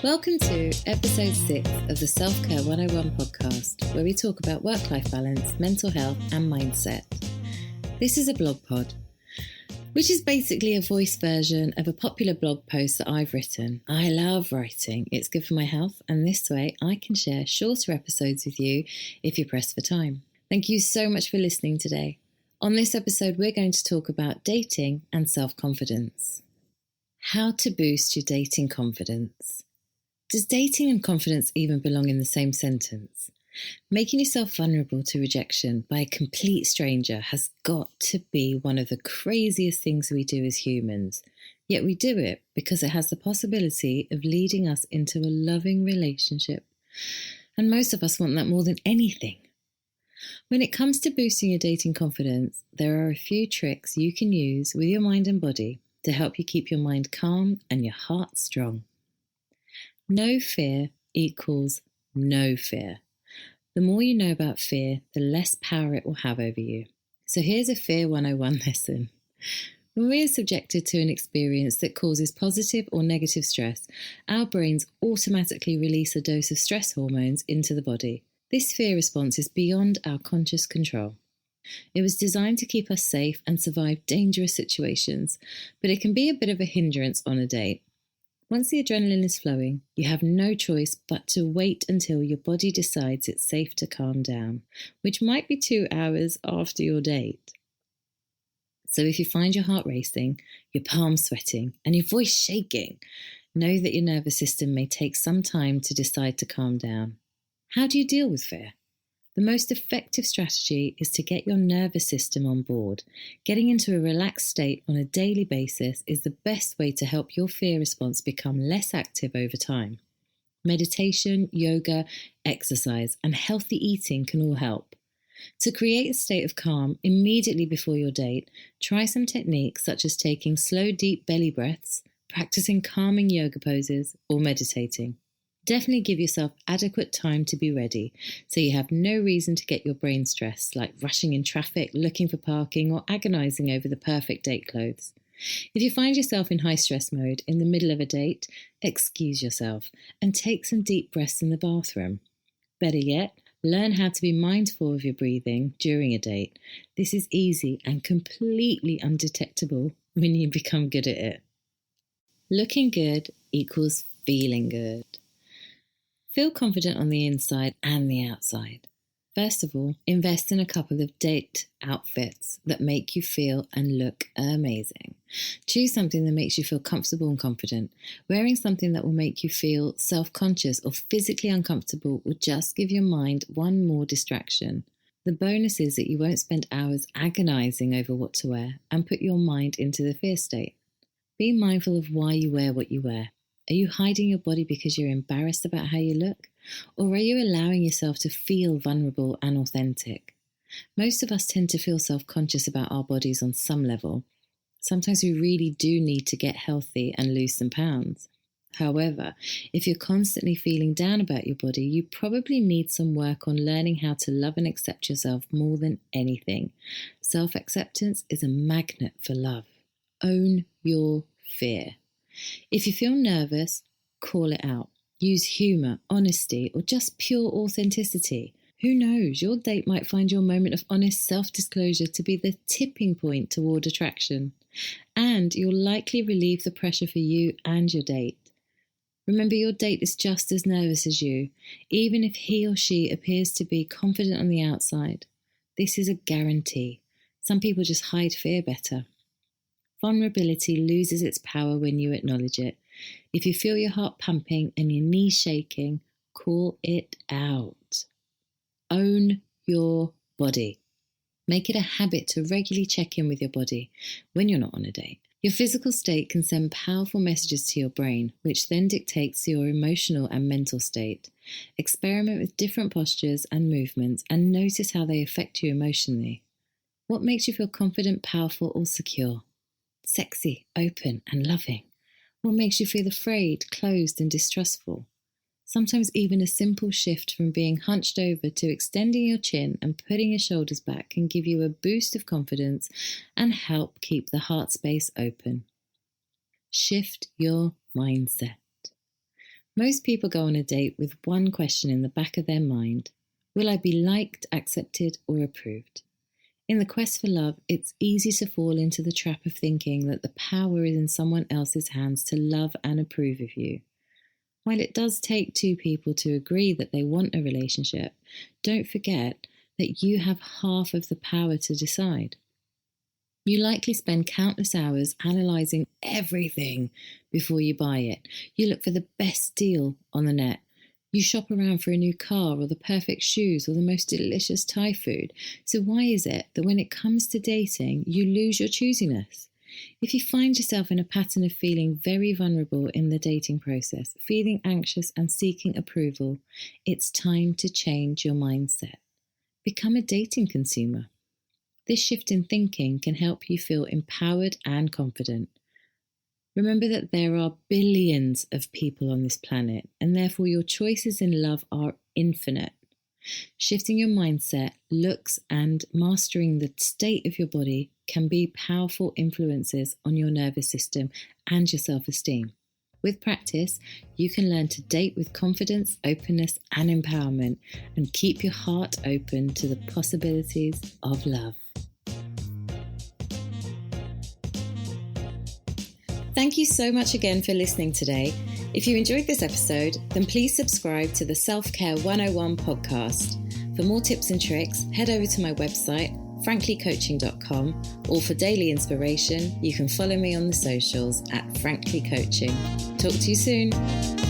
Welcome to episode 6 of the Self-Care 101 podcast, where we talk about work-life balance, mental health and mindset. This is a blog pod, which is basically a voice version of a popular blog post that I've written. I love writing. It's good for my health, and this way I can share shorter episodes with you if you're pressed for time. Thank you so much for listening today. On this episode, we're going to talk about dating and self-confidence. How to boost your dating confidence. Does dating and confidence even belong in the same sentence? Making yourself vulnerable to rejection by a complete stranger has got to be one of the craziest things we do as humans. Yet we do it because it has the possibility of leading us into a loving relationship. And most of us want that more than anything. When it comes to boosting your dating confidence, there are a few tricks you can use with your mind and body to help you keep your mind calm and your heart strong. No fear equals no fear. The more you know about fear, the less power it will have over you. So here's a Fear 101 lesson. When we are subjected to an experience that causes positive or negative stress, our brains automatically release a dose of stress hormones into the body. This fear response is beyond our conscious control. It was designed to keep us safe and survive dangerous situations, but it can be a bit of a hindrance on a date. Once the adrenaline is flowing, you have no choice but to wait until your body decides it's safe to calm down, which might be 2 hours after your date. So if you find your heart racing, your palms sweating, and your voice shaking, know that your nervous system may take some time to decide to calm down. How do you deal with fear? The most effective strategy is to get your nervous system on board. Getting into a relaxed state on a daily basis is the best way to help your fear response become less active over time. Meditation, yoga, exercise, and healthy eating can all help. To create a state of calm immediately before your date, try some techniques such as taking slow, deep belly breaths, practicing calming yoga poses, or meditating. Definitely give yourself adequate time to be ready, so you have no reason to get your brain stressed, like rushing in traffic, looking for parking, or agonising over the perfect date clothes. If you find yourself in high stress mode in the middle of a date, excuse yourself and take some deep breaths in the bathroom. Better yet, learn how to be mindful of your breathing during a date. This is easy and completely undetectable when you become good at it. Looking good equals feeling good. Feel confident on the inside and the outside. First of all, invest in a couple of date outfits that make you feel and look amazing. Choose something that makes you feel comfortable and confident. Wearing something that will make you feel self-conscious or physically uncomfortable will just give your mind one more distraction. The bonus is that you won't spend hours agonizing over what to wear and put your mind into the fear state. Be mindful of why you wear what you wear. Are you hiding your body because you're embarrassed about how you look? Or are you allowing yourself to feel vulnerable and authentic? Most of us tend to feel self-conscious about our bodies on some level. Sometimes we really do need to get healthy and lose some pounds. However, if you're constantly feeling down about your body, you probably need some work on learning how to love and accept yourself more than anything. Self-acceptance is a magnet for love. Own your fear. If you feel nervous, call it out. Use humour, honesty, or just pure authenticity. Who knows, your date might find your moment of honest self-disclosure to be the tipping point toward attraction. And you'll likely relieve the pressure for you and your date. Remember, your date is just as nervous as you, even if he or she appears to be confident on the outside. This is a guarantee. Some people just hide fear better. Vulnerability loses its power when you acknowledge it. If you feel your heart pumping and your knees shaking, call it out. Own your body. Make it a habit to regularly check in with your body when you're not on a date. Your physical state can send powerful messages to your brain, which then dictates your emotional and mental state. Experiment with different postures and movements and notice how they affect you emotionally. What makes you feel confident, powerful, or secure? Sexy, open, and loving? What makes you feel afraid, closed, and distrustful? Sometimes even a simple shift from being hunched over to extending your chin and putting your shoulders back can give you a boost of confidence and help keep the heart space open. Shift your mindset. Most people go on a date with one question in the back of their mind: will I be liked, accepted, or approved? In the quest for love, it's easy to fall into the trap of thinking that the power is in someone else's hands to love and approve of you. While it does take two people to agree that they want a relationship, don't forget that you have half of the power to decide. You likely spend countless hours analysing everything before you buy it. You look for the best deal on the net. You shop around for a new car or the perfect shoes or the most delicious Thai food. So why is it that when it comes to dating, you lose your choosiness? If you find yourself in a pattern of feeling very vulnerable in the dating process, feeling anxious and seeking approval, it's time to change your mindset. Become a dating consumer. This shift in thinking can help you feel empowered and confident. Remember that there are billions of people on this planet, and therefore your choices in love are infinite. Shifting your mindset, looks, and mastering the state of your body can be powerful influences on your nervous system and your self-esteem. With practice, you can learn to date with confidence, openness, and empowerment, and keep your heart open to the possibilities of love. Thank you so much again for listening today. If you enjoyed this episode, then please subscribe to the Self-Care 101 podcast. For more tips and tricks, head over to my website, franklycoaching.com, or for daily inspiration, you can follow me on the socials at franklycoaching. Talk to you soon.